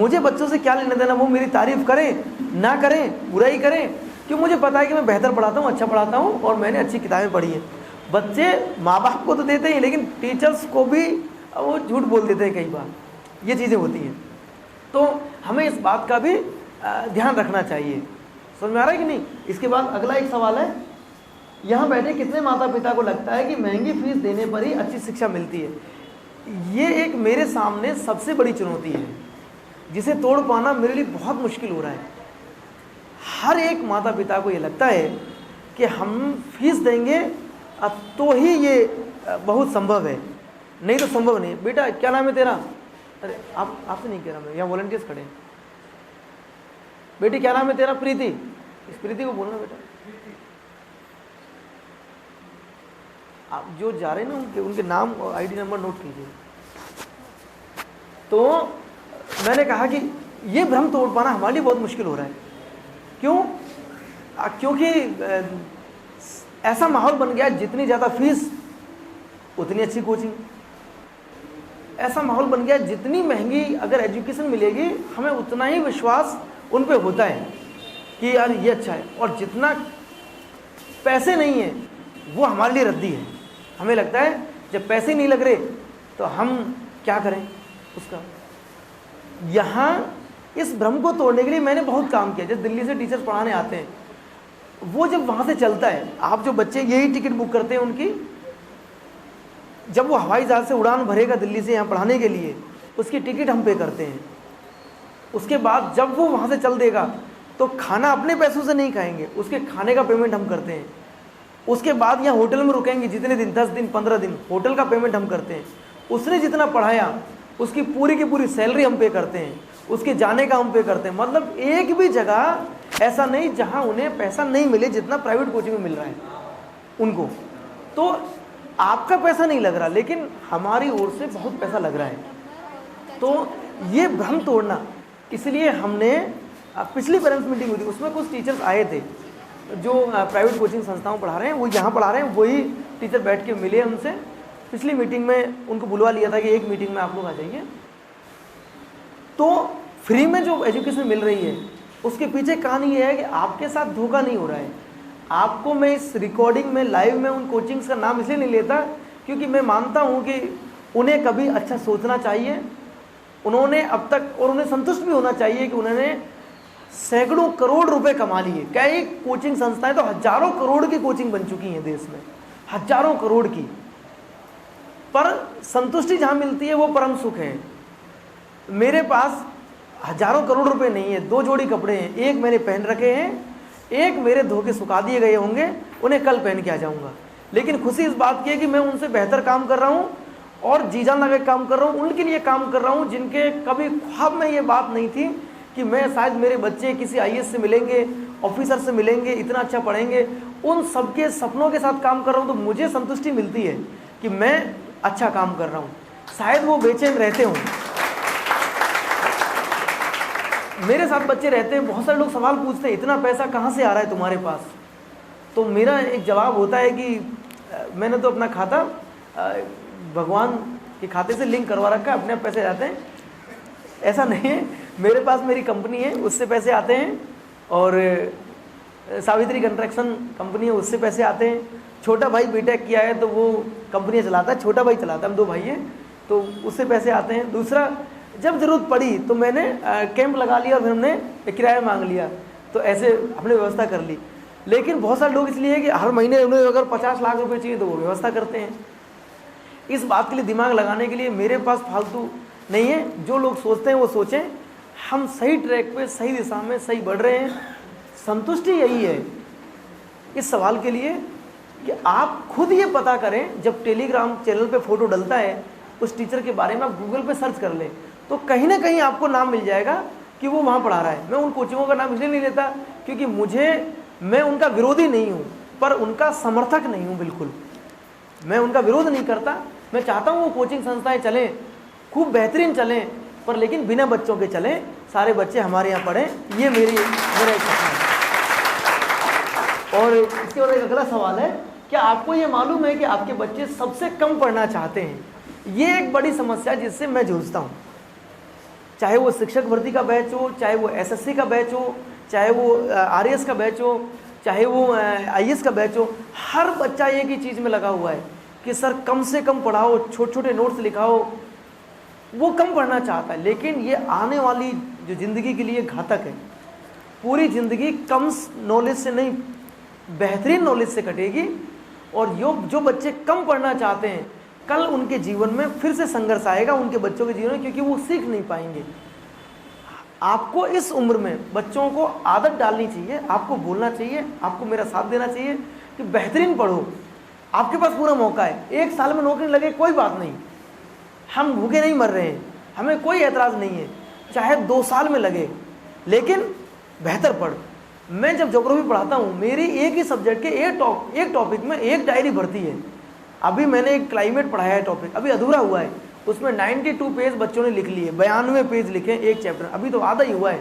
मुझे बच्चों से क्या लेना देना, वो मेरी तारीफ करें ना करें, बुराई करें, क्यों मुझे पता है कि मैं बेहतर पढ़ाता हूँ, अच्छा पढ़ाता हूँ और मैंने अच्छी किताबें पढ़ी हैं। बच्चे माँ बाप को तो देते हैं लेकिन टीचर्स को भी वो झूठ बोल देते हैं कई बार, ये चीज़ें होती हैं। तो हमें इस बात का भी ध्यान रखना चाहिए। समझ में आ रहा है कि नहीं? इसके बाद अगला एक सवाल है, यहाँ बैठे कितने माता पिता को लगता है कि महंगी फीस देने पर ही अच्छी शिक्षा मिलती है? ये एक मेरे सामने सबसे बड़ी चुनौती है जिसे तोड़ पाना मेरे लिए बहुत मुश्किल हो रहा है। हर एक माता पिता को ये लगता है कि हम फीस देंगे तो ही ये बहुत संभव है, नहीं तो संभव नहीं। बेटा क्या नाम है तेरा? अरे आपसे नहीं कह रहा मैं, यहाँ वॉलंटियर्स खड़े हैं। बेटी क्या नाम है तेरा? प्रीति। इस प्रीति को बोलना बेटा। आप जो जा रहे हैं ना उनके नाम और आईडी नंबर नोट कीजिए। तो मैंने कहा कि ये भ्रम तोड़ पाना हमारे लिए बहुत मुश्किल हो रहा है। क्यों? क्योंकि ऐसा माहौल बन गया, जितनी ज़्यादा फीस उतनी अच्छी कोचिंग। ऐसा माहौल बन गया, जितनी महंगी अगर एजुकेशन मिलेगी हमें उतना ही विश्वास उन पे होता है कि यार ये अच्छा है, और जितना पैसे नहीं है वो हमारे लिए रद्दी है। हमें लगता है जब पैसे नहीं लग रहे तो हम क्या करें उसका। यहाँ इस भ्रम को तोड़ने के लिए मैंने बहुत काम किया। जब दिल्ली से टीचर्स पढ़ाने आते हैं, वो जब वहाँ से चलता है, आप जो बच्चे यही टिकट बुक करते हैं उनकी, जब वो हवाई जहाज़ से उड़ान भरेगा दिल्ली से यहाँ पढ़ाने के लिए, उसकी टिकट हम पे करते हैं। उसके बाद जब वो वहाँ से चल देगा तो खाना अपने पैसों से नहीं खाएंगे, उसके खाने का पेमेंट हम करते हैं। उसके बाद यहाँ होटल में रुकेंगे जितने दिन, 10 दिन 15 दिन, होटल का पेमेंट हम करते हैं। उसने जितना पढ़ाया उसकी पूरी की पूरी सैलरी हम पे करते हैं, उसके जाने का हम पे करते हैं। मतलब एक भी जगह ऐसा नहीं जहाँ उन्हें पैसा नहीं मिले जितना प्राइवेट कोचिंग में मिल रहा है उनको। तो आपका पैसा नहीं लग रहा लेकिन हमारी ओर से बहुत पैसा लग रहा है। तो ये भ्रम तोड़ना, इसलिए हमने पिछली पेरेंट्स मीटिंग हुई थी, उसमें कुछ टीचर्स आए थे जो प्राइवेट कोचिंग संस्थाओं पढ़ा रहे हैं, वो यहाँ पढ़ा रहे हैं, वही टीचर बैठ के मिले हमसे। पिछली मीटिंग में उनको बुलवा लिया था कि एक मीटिंग में आप लोग आ जाइए। तो फ्री में जो एजुकेशन मिल रही है उसके पीछे कहानी ये है कि आपके साथ धोखा नहीं हो रहा है। आपको मैं इस रिकॉर्डिंग में लाइव में उन कोचिंग्स का नाम इसलिए नहीं लेता क्योंकि मैं मानता हूँ कि उन्हें कभी अच्छा सोचना चाहिए, उन्होंने अब तक, और उन्हें संतुष्ट भी होना चाहिए कि उन्होंने सैकड़ों करोड़ रुपए कमा लिए। कई कोचिंग संस्थाएं तो हजारों करोड़ की कोचिंग बन चुकी हैं देश में, हजारों करोड़ की। पर संतुष्टि जहाँ मिलती है वो परम सुख है। मेरे पास हजारों करोड़ रुपए नहीं है, 2 जोड़ी कपड़े हैं, एक मैंने पहन रखे हैं, एक मेरे धो के सुखा दिए गए होंगे, उन्हें कल पहन के आ जाऊंगा। लेकिन खुशी इस बात की है कि मैं उनसे बेहतर काम कर रहा हूँ और जी जान लगा काम कर रहा हूँ, उनके लिए काम कर रहा हूँ जिनके कभी ख्वाब में ये बात नहीं थी कि मैं शायद मेरे बच्चे किसी IAS से मिलेंगे, ऑफिसर से मिलेंगे, इतना अच्छा पढ़ेंगे। उन सबके सपनों के साथ काम कर रहा हूँ, तो मुझे संतुष्टि मिलती है कि मैं अच्छा काम कर रहा हूँ। शायद वो बेचैन रहते हों, मेरे साथ बच्चे रहते हैं, बहुत सारे लोग सवाल पूछते हैं इतना पैसा कहाँ से आ रहा है तुम्हारे पास। तो मेरा एक जवाब होता है कि मैंने तो अपना खाता भगवान के खाते से लिंक करवा रखा है, अपने आप पैसे जाते हैं। ऐसा नहीं है, मेरे पास मेरी कंपनी है उससे पैसे आते हैं, और सावित्री कंस्ट्रक्शन कंपनी है उससे पैसे आते हैं। छोटा भाई बीटेक किया है तो वो कंपनी चलाता है, छोटा भाई चलाता है, हम 2 भाई हैं, तो उससे पैसे आते हैं। दूसरा, जब ज़रूरत पड़ी तो मैंने कैंप लगा लिया और फिर हमने किराया मांग लिया, तो ऐसे हमने व्यवस्था कर ली। लेकिन बहुत सारे लोग इसलिए कि हर महीने उन्हें अगर 50 लाख रुपए चाहिए तो वो व्यवस्था करते हैं। इस बात के लिए दिमाग लगाने के लिए मेरे पास फालतू नहीं है। जो लोग सोचते हैं वो सोचें, हम सही ट्रैक पे, सही दिशा में सही बढ़ रहे हैं। संतुष्टि यही है इस सवाल के लिए कि आप खुद ये पता करें। जब टेलीग्राम चैनल पे फोटो डलता है उस टीचर के बारे में, आप गूगल पे सर्च कर लें तो कहीं ना कहीं आपको नाम मिल जाएगा कि वो वहाँ पढ़ा रहा है। मैं उन कोचिंगों का नाम इसलिए नहीं लेता क्योंकि मैं उनका विरोधी नहीं हूँ, पर उनका समर्थक नहीं हूँ। बिल्कुल मैं उनका विरोध नहीं करता, मैं चाहता हूँ वो कोचिंग संस्थाएं चलें, खूब बेहतरीन चलें, पर लेकिन बिना बच्चों के चलें, सारे बच्चे हमारे यहाँ पढ़ें, ये मेरा एक सपना है। और इसके बाद एक अगला सवाल है, क्या आपको ये मालूम है कि आपके बच्चे सबसे कम पढ़ना चाहते हैं? ये एक बड़ी समस्या जिससे मैं जूझता हूँ। चाहे वो शिक्षक भर्ती का बैच हो, चाहे वो एसएससी का बैच हो, चाहे वो आरएएस का बैच हो, चाहे वो आईएएस का बैच हो, हर बच्चा एक ही चीज़ में लगा हुआ है कि सर कम से कम पढ़ाओ, छोटे छोटे नोट्स लिखाओ। वो कम पढ़ना चाहता है, लेकिन ये आने वाली जो ज़िंदगी के लिए घातक है। पूरी ज़िंदगी कम नॉलेज से नहीं, बेहतरीन नॉलेज से कटेगी। और जो बच्चे कम पढ़ना चाहते हैं, कल उनके जीवन में फिर से संघर्ष आएगा, उनके बच्चों के जीवन में, क्योंकि वो सीख नहीं पाएंगे। आपको इस उम्र में बच्चों को आदत डालनी चाहिए, आपको बोलना चाहिए, आपको मेरा साथ देना चाहिए कि बेहतरीन पढ़ो, आपके पास पूरा मौका है। 1 साल में नौकरी लगे कोई बात नहीं, हम भूखे नहीं मर रहे हैं, हमें कोई एतराज़ नहीं है, चाहे 2 साल में लगे, लेकिन बेहतर पढ़। मैं जब ज्योग्राफी पढ़ाता हूँ, मेरी एक ही सब्जेक्ट के एक टॉपिक में एक डायरी भरती है। अभी मैंने एक क्लाइमेट पढ़ाया है टॉपिक, अभी अधूरा हुआ है, उसमें 92 पेज बच्चों ने लिख लिए, 92 पेज लिखे एक चैप्टर, अभी तो आधा ही हुआ है।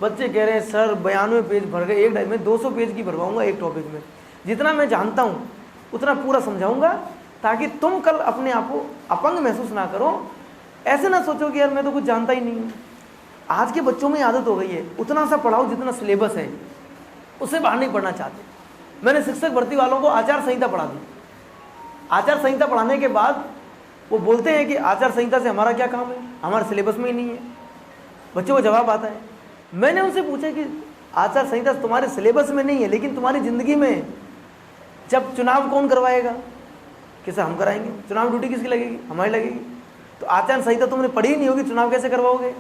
बच्चे कह रहे हैं सर 92 पेज भर गए, एक डायरी में 200 पेज की भरवाऊँगा एक टॉपिक में। जितना मैं जानता हूँ उतना पूरा समझाऊँगा, ताकि तुम कल अपने आप को अपंग महसूस ना करो। ऐसे ना सोचो कि यार मैं तो कुछ जानता ही नहीं हूँ। आज के बच्चों में आदत हो गई है, उतना सा पढ़ाओ जितना सिलेबस है, उससे बाहर नहीं पढ़ना चाहते। मैंने शिक्षक भर्ती वालों को आचार संहिता पढ़ा दी। आचार संहिता पढ़ाने के बाद वो बोलते हैं कि आचार संहिता से हमारा क्या काम है, हमारे सिलेबस में ही नहीं है। बच्चों को जवाब आता है। मैंने उनसे पूछा कि आचार संहिता तुम्हारे सिलेबस में नहीं है, लेकिन तुम्हारी ज़िंदगी में जब चुनाव कौन करवाएगा? कि सर हम कराएंगे। चुनाव ड्यूटी किसकी लगेगी? हमारी लगेगी। तो आचार संहिता तुमने पढ़ी ही नहीं होगी, चुनाव कैसे करवाओगे?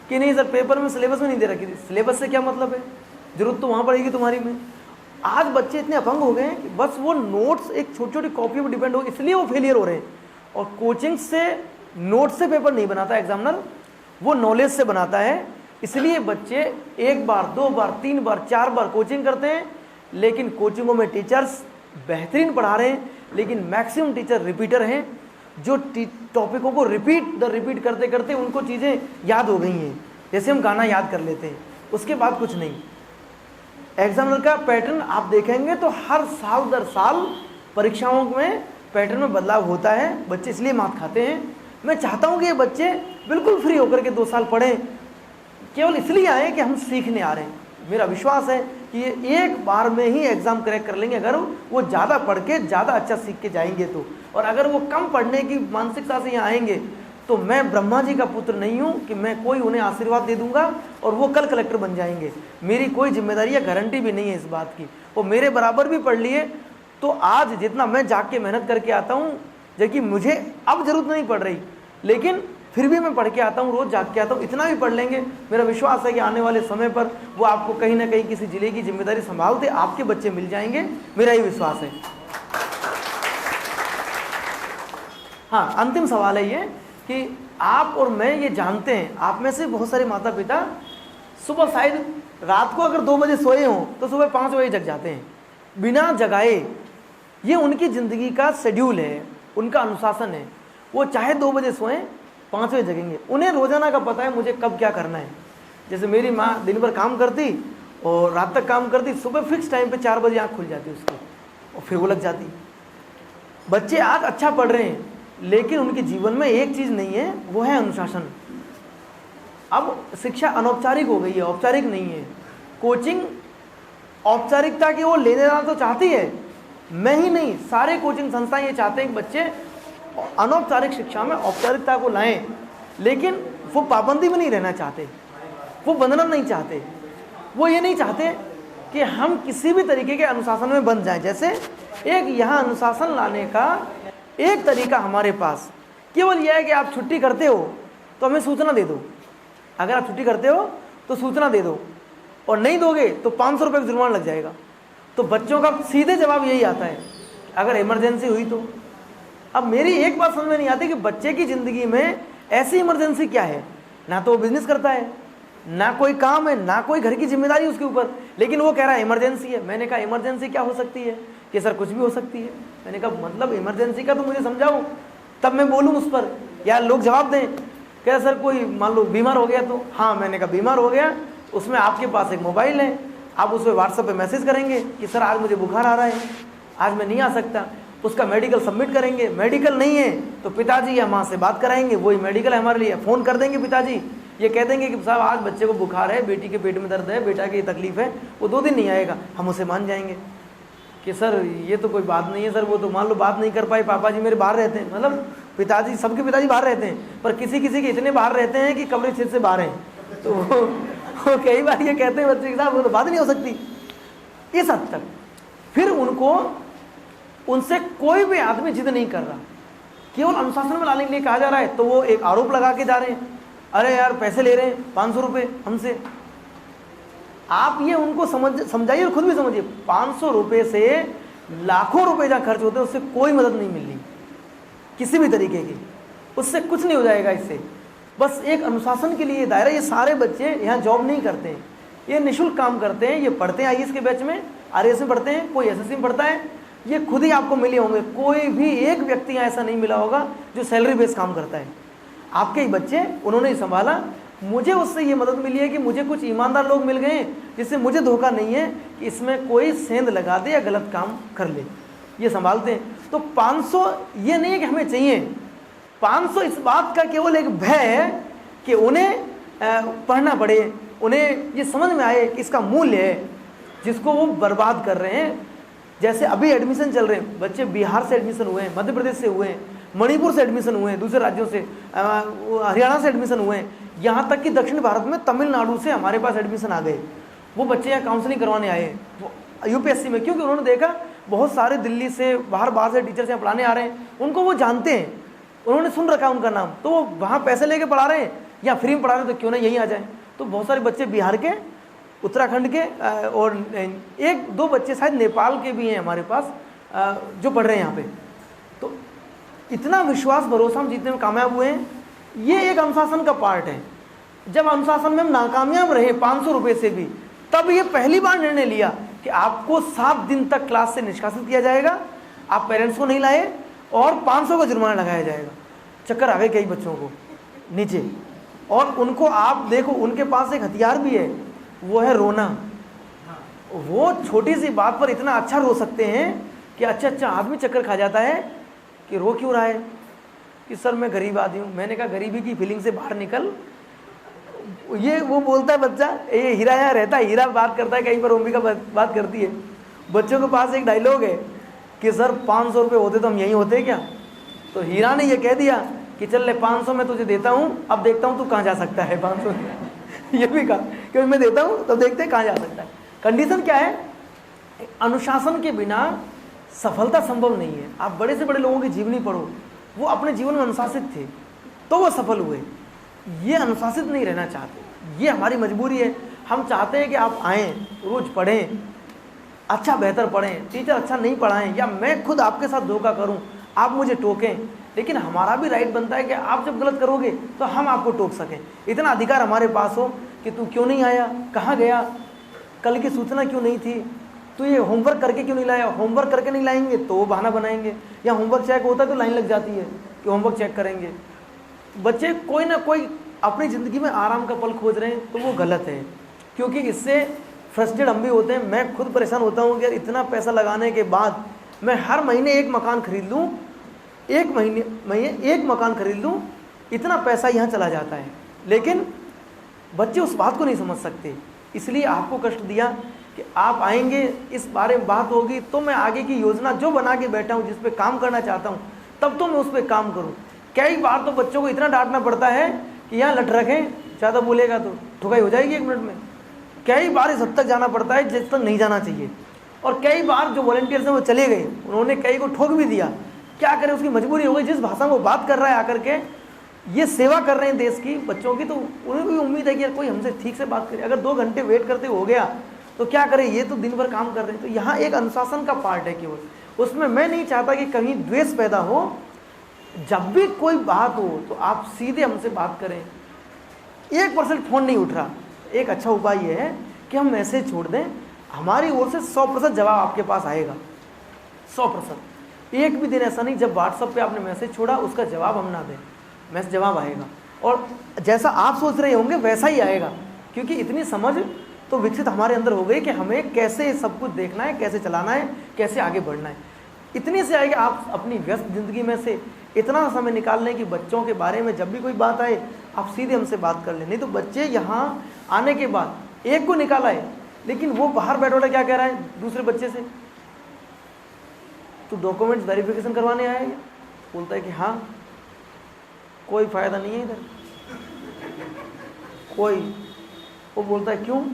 कि नहीं सर पेपर में सिलेबस में नहीं दे रखी थी। सिलेबस से क्या मतलब है, जरूरत तो वहाँ पड़ेगी तुम्हारी में। आज बच्चे इतने अपंग हो गए हैं कि बस वो नोट्स एक छोटी छोटी कॉपी पर डिपेंड हो, इसलिए वो फेलियर हो रहे हैं। और कोचिंग से, नोट से पेपर नहीं बनाता एग्जामिनर, वो नॉलेज से बनाता है। इसलिए बच्चे 1 बार 2 बार 3 बार 4 बार कोचिंग करते हैं, लेकिन कोचिंगों में टीचर्स बेहतरीन पढ़ा रहे हैं, लेकिन मैक्सिमम टीचर रिपीटर हैं, जो टॉपिकों को रिपीट करते करते उनको चीज़ें याद हो गई हैं। जैसे हम गाना याद कर लेते हैं, उसके बाद कुछ नहीं। एग्जामिनर का पैटर्न आप देखेंगे तो हर साल दर साल परीक्षाओं में पैटर्न में बदलाव होता है। बच्चे इसलिए मात खाते हैं। मैं चाहता हूँ कि ये बच्चे बिल्कुल फ्री होकर के 2 साल पढ़ें, केवल इसलिए आए कि हम सीखने आ रहे हैं। मेरा विश्वास है कि ये एक बार में ही एग्ज़ाम क्रैक कर लेंगे, अगर वो ज़्यादा पढ़ के ज़्यादा अच्छा सीख के जाएंगे तो। और अगर वो कम पढ़ने की मानसिकता से यहाँ आएंगे तो मैं ब्रह्मा जी का पुत्र नहीं हूँ कि मैं कोई उन्हें आशीर्वाद दे दूंगा और वो कल कलेक्टर बन जाएंगे। मेरी कोई जिम्मेदारी या गारंटी भी नहीं है इस बात की। वो मेरे बराबर भी पढ़ लिए तो आज जितना मैं जाग के मेहनत करके आता हूँ, जबकि मुझे अब ज़रूरत नहीं पड़ रही, लेकिन फिर भी मैं पढ़ के आता हूँ, रोज़ जाग के आता हूँ, इतना भी पढ़ लेंगे। मेरा विश्वास है कि आने वाले समय पर वो आपको कहीं ना कहीं किसी जिले की जिम्मेदारी संभालते आपके बच्चे मिल जाएंगे, मेरा ही विश्वास है। हाँ, अंतिम सवाल है ये कि आप और मैं ये जानते हैं, आप में से बहुत सारे माता पिता सुबह शायद रात को अगर 2 बजे सोए हों तो सुबह 5 बजे जग जाते हैं बिना जगाए। ये उनकी ज़िंदगी का शेड्यूल है, उनका अनुशासन है। वो चाहे 2 बजे सोएं, 5 बजे जगेंगे। उन्हें रोज़ाना का पता है मुझे कब क्या करना है। जैसे मेरी माँ दिन भर काम करती और रात तक काम करती, सुबह फिक्स टाइम पे 4 बजे आँख खुल जाती उसकी और फिर वो लग जाती। बच्चे आज अच्छा पढ़ रहे हैं, लेकिन उनके जीवन में एक चीज़ नहीं है, वो है अनुशासन। अब शिक्षा अनौपचारिक हो गई है, औपचारिक नहीं है। कोचिंग औपचारिकता की वो लेने देना तो चाहती है, मैं ही नहीं, सारे कोचिंग संस्थाएं ये चाहते हैं कि बच्चे अनौपचारिक शिक्षा में औपचारिकता को लाएं, लेकिन वो पाबंदी में नहीं रहना चाहते, वो बंधन नहीं चाहते। वो ये नहीं चाहते कि हम किसी भी तरीके के अनुशासन में बंध जाएं। जैसे एक यहाँ अनुशासन लाने का एक तरीका हमारे पास केवल यह है कि आप छुट्टी करते हो तो हमें सूचना दे दो। अगर आप छुट्टी करते हो तो सूचना दे दो, और नहीं दोगे तो 500 रुपये का जुर्माना लग जाएगा। तो बच्चों का सीधे जवाब यही आता है, अगर इमरजेंसी हुई तो। अब मेरी एक बात समझ में नहीं आती कि बच्चे की ज़िंदगी में ऐसी इमरजेंसी क्या है। ना तो वो बिजनेस करता है, ना कोई काम है, ना कोई घर की जिम्मेदारी उसके ऊपर, लेकिन वो कह रहा है इमरजेंसी है। मैंने कहा इमरजेंसी क्या हो सकती है? कि सर कुछ भी हो सकती है। मैंने कहा मतलब इमरजेंसी का तो मुझे समझाओ, तब मैं बोलूँ उस पर, या लोग जवाब दें। कह सर कोई मान लो बीमार हो गया तो। हाँ, मैंने कहा बीमार हो गया, उसमें आपके पास एक मोबाइल है, आप उस पर व्हाट्सएप पे मैसेज करेंगे कि सर आज मुझे बुखार आ रहा है, आज मैं नहीं आ सकता। उसका मेडिकल सबमिट करेंगे। मेडिकल नहीं है तो पिताजी या माँ से बात कराएंगे, वही मेडिकल है हमारे लिए। फ़ोन कर देंगे पिताजी ये कह देंगे कि साहब आज बच्चे को बुखार है, बेटी के पेट में दर्द है, बेटा की तकलीफ है, वो 2 दिन नहीं आएगा, हम उसे मान जाएंगे कि सर ये तो कोई बात नहीं है सर, वो तो मान लो बात नहीं कर पाए, पापा जी मेरे बाहर रहते हैं, मतलब पिताजी, सबके पिताजी बाहर रहते हैं, पर किसी किसी के इतने बाहर रहते हैं कि कमरे क्षेत्र से बाहर हैं, तो वो कई बार ये कहते हैं बच्चे के साथ वो तो बात नहीं हो सकती इस हद तक। फिर उनसे कोई भी आदमी जिद नहीं कर रहा, केवल अनुशासन में लाने के लिए कहा जा रहा है, तो वो एक आरोप लगा के जा रहे हैं, अरे यार पैसे ले रहे हैं 500 रुपये हमसे। आप ये उनको समझाइए और खुद भी समझिए, 500 रुपये से लाखों रुपए जहाँ खर्च होते हैं उससे कोई मदद नहीं मिल रही किसी भी तरीके की, उससे कुछ नहीं हो जाएगा इससे। बस एक अनुशासन के लिए दायरा, ये सारे बच्चे यहाँ जॉब नहीं करते हैं, ये निःशुल्क काम करते हैं, ये पढ़ते हैं आईएएस के बैच में, आरएएस में पढ़ते हैं, कोई एसएससी में पढ़ता है, ये खुद ही आपको मिले होंगे, कोई भी एक व्यक्ति यहाँ ऐसा नहीं मिला होगा जो सैलरी बेस्ड काम करता है। आपके ही बच्चे, उन्होंने ही संभाला, मुझे उससे ये मदद मिली है कि मुझे कुछ ईमानदार लोग मिल गए जिससे मुझे धोखा नहीं है कि इसमें कोई सेंध लगा दे या गलत काम कर ले, ये संभालते हैं। तो 500 ये नहीं है कि हमें चाहिए, 500 इस बात का केवल एक भय है कि उन्हें पढ़ना पड़े, उन्हें ये समझ में आए कि इसका मूल्य है जिसको वो बर्बाद कर रहे हैं। जैसे अभी एडमिशन चल रहे हैं, बच्चे बिहार से एडमिशन हुए हैं, मध्य प्रदेश से हुए हैं, मणिपुर से एडमिशन हुए हैं, दूसरे राज्यों से, हरियाणा से एडमिशन हुए हैं, यहाँ तक कि दक्षिण भारत में तमिलनाडु से हमारे पास एडमिशन आ गए। वो बच्चे यहाँ काउंसलिंग करवाने आए हैं यूपीएससी में, क्योंकि उन्होंने देखा बहुत सारे दिल्ली से बाहर से टीचर्स यहाँ पढ़ाने आ रहे हैं, उनको वो जानते हैं, उन्होंने सुन रखा उनका नाम, तो वो वहाँ पैसे लेके पढ़ा रहे हैं या फ्री में पढ़ा रहे हैं, तो क्यों ना यही आ जाए। तो बहुत सारे बच्चे बिहार के, उत्तराखंड के और 1-2 बच्चे शायद नेपाल के भी हैं हमारे पास जो पढ़ रहे हैं यहाँ पे। तो इतना विश्वास भरोसा हम जीतने में कामयाब हुए हैं, ये एक अनुशासन का पार्ट है। जब अनुशासन में हम नाकामयाब रहे 500 रुपये से भी, तब ये पहली बार निर्णय लिया कि आपको 7 दिन तक क्लास से निष्कासित किया जाएगा, आप पेरेंट्स को नहीं लाए और 500 का जुर्माना लगाया जाएगा। चक्कर आ गए कई बच्चों को नीचे, और उनको आप देखो उनके पास एक हथियार भी है, वो है रोना। वो छोटी सी बात पर इतना अच्छा रो सकते हैं कि अच्छा आदमी चक्कर खा जाता है कि रो क्यों रहा है, कि सर मैं गरीब आदमी हूँ। मैंने कहा गरीबी की फीलिंग से बाहर निकल। ये वो बोलता है बच्चा, ये हीरा यहाँ रहता है, हीरा बात करता है, कहीं पर ओमिका बात करती है। बच्चों के पास एक डायलॉग है कि सर 500 रुपये होते तो हम यहीं होते क्या। तो हीरा ने ये कह दिया कि चल ले 500 मैं तुझे देता हूँ, अब देखता हूँ तू कहाँ जा सकता है 500 ये भी कहा कि मैं देता हूँ तो देखते हैं कहाँ जा सकता है। कंडीशन क्या है, अनुशासन के बिना सफलता संभव नहीं है। आप बड़े से बड़े लोगों की जीवनी पढ़ो, वो अपने जीवन में अनुशासित थे तो वो सफल हुए। ये अनुशासित नहीं रहना चाहते, ये हमारी मजबूरी है। हम चाहते हैं कि आप आएँ, रोज़ पढ़ें, अच्छा बेहतर पढ़ें, टीचर अच्छा नहीं पढ़ाएं या मैं खुद आपके साथ धोखा करूं, आप मुझे टोकें, लेकिन हमारा भी राइट बनता है कि आप जब गलत करोगे तो हम आपको टोक सकें। इतना अधिकार हमारे पास हो कि तू क्यों नहीं आया, कहाँ गया, कल की सूचना क्यों नहीं थी, तू ये होमवर्क करके क्यों नहीं लाया। होमवर्क करके नहीं लाएंगे तो वो बहाना बनाएंगे, या होमवर्क चेक होता है तो लाइन लग जाती है कि होमवर्क चेक करेंगे। बच्चे कोई ना कोई अपनी ज़िंदगी में आराम का पल खोज रहे हैं तो वो गलत है, क्योंकि इससे फ्रस्ट्रेट हम भी होते हैं। मैं खुद परेशान होता हूँ कि यार इतना पैसा लगाने के बाद मैं हर महीने एक मकान खरीद लूँ, एक महीने एक मकान खरीद लूँ, इतना पैसा यहाँ चला जाता है। लेकिन बच्चे उस बात को नहीं समझ सकते, इसलिए आपको कष्ट दिया कि आप आएंगे, इस बारे में बात होगी तो मैं आगे की योजना जो बना के बैठा हूँ, जिस पे काम करना चाहता हूँ, तब तो मैं उस पर काम करूँ। कई बार तो बच्चों को इतना डांटना पड़ता है कि यहाँ लट रखें, ज़्यादा बोलेगा तो ठुकाई हो जाएगी 1 मिनट में। कई बार इस हद तक जाना पड़ता है जिस तक नहीं जाना चाहिए, और कई बार जो वॉलंटियर्स हैं वो चले गए, उन्होंने कई को ठोक भी दिया। क्या करें, उसकी मजबूरी हो गई। जिस भाषा में वो बात कर रहा है आकर के, ये सेवा कर रहे हैं देश की, बच्चों की, तो उन्हें भी उम्मीद है कि यार कोई हमसे ठीक से बात करे। अगर 2 घंटे वेट करते हो गया तो क्या करें, ये तो दिन भर काम कर रहे हैं। तो यहाँ एक अनुशासन का पार्ट है केवल, उसमें मैं नहीं चाहता कि कहीं द्वेष पैदा हो। जब भी कोई बात हो तो आप सीधे हमसे बात करें। 1% फ़ोन नहीं उठ रहा, एक अच्छा उपाय ये है कि हम मैसेज छोड़ दें, हमारी ओर से 100% जवाब आपके पास आएगा। 100%। एक भी दिन ऐसा नहीं जब व्हाट्सएप पे आपने मैसेज छोड़ा उसका जवाब हम ना दें, मैसेज जवाब आएगा, और जैसा आप सोच रहे होंगे वैसा ही आएगा, क्योंकि इतनी समझ तो विकसित हमारे अंदर हो गई कि हमें कैसे सब कुछ देखना है, कैसे चलाना है, कैसे आगे बढ़ना है। इतनी से आएगी। आप अपनी व्यस्त ज़िंदगी में से इतना समय निकाल लें कि बच्चों के बारे में जब भी कोई बात आए आप सीधे हमसे बात कर लें। नहीं तो बच्चे यहाँ आने के बाद एक को निकाल आए, लेकिन वो बाहर बैठा क्या कह रहा है दूसरे बच्चे से, तो डॉक्यूमेंट्स वेरिफिकेशन करवाने आया है? बोलता है कि हाँ, कोई फ़ायदा नहीं है इधर कोई। वो बोलता है क्यों?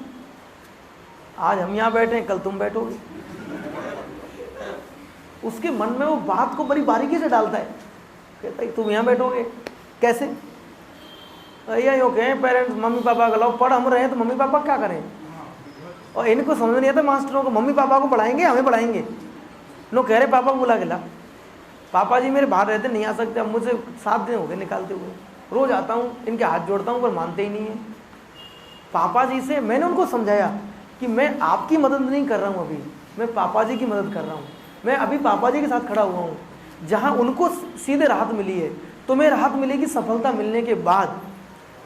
आज हम यहाँ बैठे हैं, कल तुम बैठोगे। उसके मन में वो बात को बड़ी बारीकी से डालता है, कहता है तुम यहाँ बैठोगे कैसे? भैया यूँ कहें पेरेंट्स मम्मी पापा का लाओ, पढ़ हम रहे हैं तो मम्मी पापा क्या करें? और इनको समझ नहीं आता मास्टरों को, मम्मी पापा को पढ़ाएंगे हमें पढ़ाएंगे। लोग कह रहे पापा को बुला के ला, पापा जी मेरे बाहर रहते नहीं आ सकते, अब मुझे 7 दिन हो गए निकालते हुए, रोज़ आता हूँ इनके हाथ जोड़ता हूँ पर मानते ही नहीं है। पापा जी से मैंने उनको समझाया कि मैं आपकी मदद नहीं कर रहा हूँ, अभी मैं पापा जी की मदद कर रहा हूँ, मैं अभी पापा जी के साथ खड़ा हुआ हूँ। जहाँ उनको सीधे राहत मिली है तुम्हें राहत मिलेगी सफलता मिलने के बाद।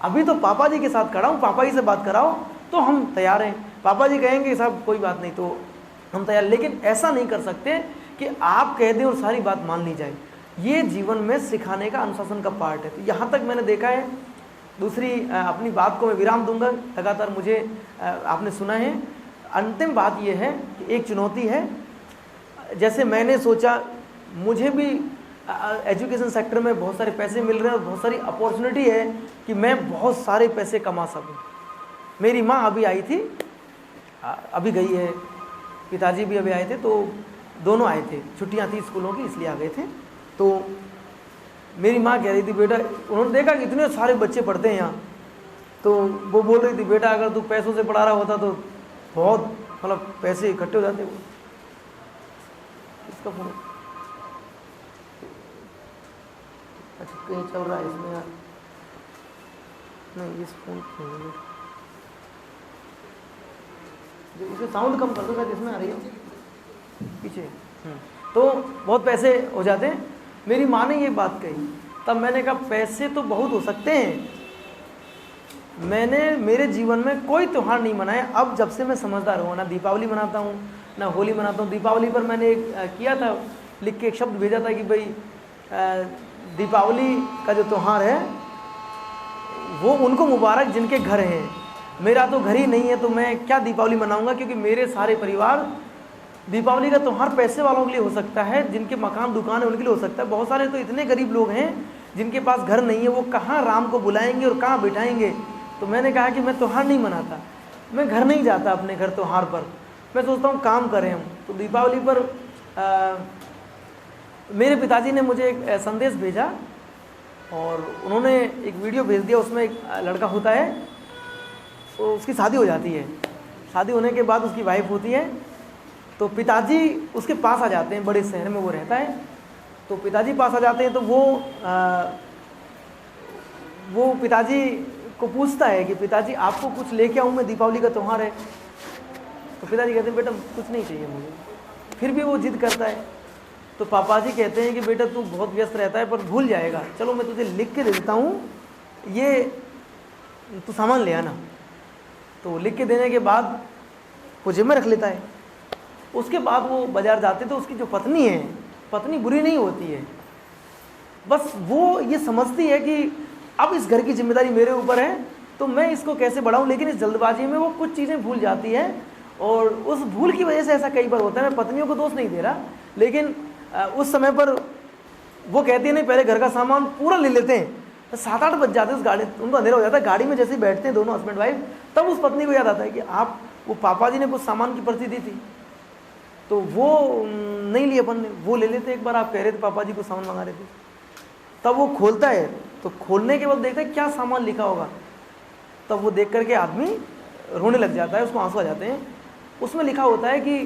अभी तो पापा जी के साथ खड़ा हूँ, पापा जी से बात कराओ तो हम तैयार हैं। पापा जी कहेंगे साहब कोई बात नहीं तो हम तैयार, लेकिन ऐसा नहीं कर सकते कि आप कह दें और सारी बात मान ली जाए। ये जीवन में सिखाने का अनुशासन का पार्ट है। तो यहाँ तक मैंने देखा है। दूसरी अपनी बात को मैं विराम दूंगा, लगातार मुझे आपने सुना है। अंतिम बात ये है कि एक चुनौती है, जैसे मैंने सोचा मुझे भी एजुकेशन सेक्टर में बहुत सारे पैसे मिल रहे हैं और बहुत सारी अपॉर्चुनिटी है कि मैं बहुत सारे पैसे कमा सकूं। मेरी माँ अभी आई थी, अभी गई है, पिताजी भी अभी आए थे, तो दोनों आए थे, छुट्टियां थी स्कूलों की इसलिए आ गए थे। तो मेरी माँ कह रही थी बेटा, उन्होंने देखा कि इतने सारे बच्चे पढ़ते हैं यहाँ, तो वो बोल रही थी बेटा अगर तू पैसों से पढ़ा रहा होता तो बहुत मतलब पैसे इकट्ठे हो जाते। वो इसका फोन अच्छा कहीं चल रहा है इसमें यार, नहीं इस फोन इसे साउंड कम कर दो शायद इसमें आ रही है पीछे। तो बहुत पैसे हो जाते हैं। मेरी माँ ने ये बात कही, तब मैंने कहा पैसे तो बहुत हो सकते हैं, मैंने मेरे जीवन में कोई त्यौहार नहीं मनाया। अब जब से मैं समझदार हुआ, ना दीपावली मनाता हूँ ना होली मनाता हूँ। दीपावली पर मैंने किया था, लिख के एक शब्द भेजा था कि भाई दीपावली का जो त्यौहार है वो उनको मुबारक जिनके घर हैं, मेरा तो घर ही नहीं है तो मैं क्या दीपावली मनाऊंगा, क्योंकि मेरे सारे परिवार। दीपावली का त्यौहार पैसे वालों के लिए हो सकता है, जिनके मकान दुकान है उनके लिए हो सकता है। बहुत सारे तो इतने गरीब लोग हैं जिनके पास घर नहीं है, वो कहाँ राम को बुलाएंगे और कहाँ बिठाएंगे। तो मैंने कहा कि मैं त्यौहार नहीं मनाता, मैं घर नहीं जाता अपने घर त्यौहार पर, मैं सोचता हूँ काम करें हम। तो दीपावली पर मेरे पिताजी ने मुझे एक संदेश भेजा और उन्होंने एक वीडियो भेज दिया। उसमें एक लड़का होता है, तो उसकी शादी हो जाती है, शादी होने के बाद उसकी वाइफ होती है, तो पिताजी उसके पास आ जाते हैं, बड़े शहर में वो रहता है। तो पिताजी पास आ जाते हैं तो वो पिताजी को पूछता है कि पिताजी आपको कुछ लेके आऊँ मैं, दीपावली का त्यौहार है। तो पिताजी कहते हैं बेटा कुछ नहीं चाहिए मुझे, फिर भी वो जिद करता है। तो पापा जी कहते हैं कि बेटा तू बहुत व्यस्त रहता है पर भूल जाएगा, चलो मैं तुझे लिख के दे देता हूँ, ये तू सामान ले आना। तो लिख के देने के बाद वो जेब में रख लेता है। उसके बाद वो बाजार जाते तो उसकी जो पत्नी है, पत्नी बुरी नहीं होती है, बस वो ये समझती है कि अब इस घर की जिम्मेदारी मेरे ऊपर है तो मैं इसको कैसे बढ़ाऊं। लेकिन इस जल्दबाजी में वो कुछ चीज़ें भूल जाती है और उस भूल की वजह से ऐसा कई बार होता है। मैं पत्नियों को दोष नहीं दे रहा, लेकिन उस समय पर वो कहती है नहीं पहले घर का सामान पूरा ले लेते हैं। 7-8 बज जाते हैं, उस गाड़ी उनको अंधेरा हो जाता है, गाड़ी में जैसे ही बैठते हैं दोनों हस्बैंड वाइफ, तब उस पत्नी को याद आता है कि आप वो पापा जी ने कुछ सामान की पर्ची दी थी तो वो नहीं लिए अपन ने, वो ले लेते एक बार, आप कह रहे थे पापा जी को सामान मंगा रहे थे। तब वो खोलता है, तो खोलने के बाद देखता है क्या सामान लिखा होगा, तब वो देख करके आदमी रोने लग जाता है, उसको आंसू आ जाते हैं। उसमें लिखा होता है कि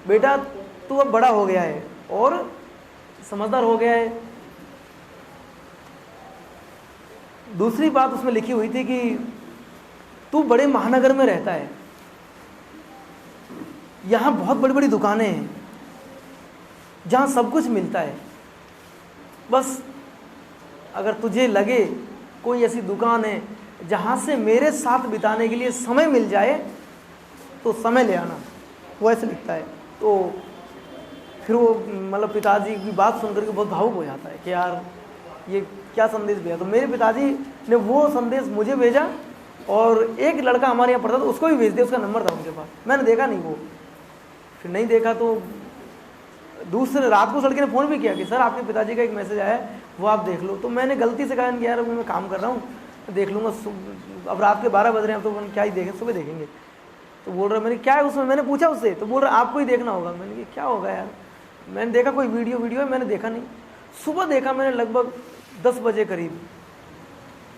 बेटा तू अब बड़ा हो गया है और समझदार हो गया है। दूसरी बात उसमें लिखी हुई थी कि तू बड़े महानगर में रहता है, यहाँ बहुत बड़ी बड़ी दुकानें हैं जहाँ सब कुछ मिलता है, बस अगर तुझे लगे कोई ऐसी दुकान है जहाँ से मेरे साथ बिताने के लिए समय मिल जाए तो समय ले आना, वो ऐसे लिखता है। तो फिर वो मतलब पिताजी की बात सुनकर के बहुत भावुक हो जाता है कि यार ये क्या संदेश भेजा। तो मेरे पिताजी ने वो संदेश मुझे भेजा और एक लड़का हमारे यहाँ पढ़ता था उसको भी भेज दिया, उसका नंबर था उनके पास। मैंने देखा नहीं, वो फिर नहीं देखा तो दूसरे रात को उस लड़के ने फ़ोन भी किया कि सर आपके पिताजी का एक मैसेज आया है, वो आप देख लो। तो मैंने गलती से कहा कि यार मैं काम कर रहा हूँ, देख लूँगा, अब रात के 12 बज रहे हैं, तो क्या ही देखें, सुबह देखेंगे। तो बोल रहा मैंने क्या है उसमें, मैंने पूछा उससे, तो बोल रहा आपको ही देखना होगा। मैंने कहा क्या होगा यार, मैंने देखा कोई वीडियो है, मैंने देखा नहीं। सुबह देखा मैंने लगभग 10 बजे करीब,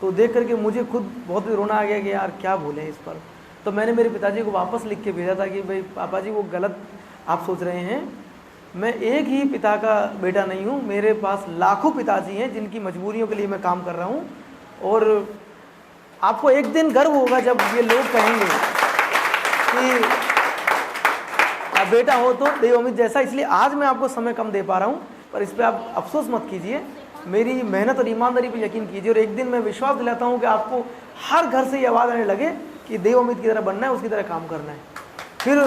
तो देख करके मुझे खुद बहुत रोना आ गया कि यार क्या बोले इस पर। तो मैंने मेरे पिताजी को वापस लिख के भेजा था कि भाई पापा जी वो गलत आप सोच रहे हैं, मैं एक ही पिता का बेटा नहीं हूँ, मेरे पास लाखों पिताजी हैं जिनकी मजबूरियों के लिए मैं काम कर रहा हूँ। और आपको एक दिन गर्व होगा जब ये लोग कहेंगे कि आप बेटा हो तो देव अमित जैसा। इसलिए आज मैं आपको समय कम दे पा रहा हूँ, पर इस पर आप अफसोस मत कीजिए, मेरी मेहनत और ईमानदारी पे यकीन कीजिए। और एक दिन मैं विश्वास दिलाता हूँ कि आपको हर घर से ये आवाज़ आने लगे कि देव अमित की तरह बनना है, उसकी तरह काम करना है। फिर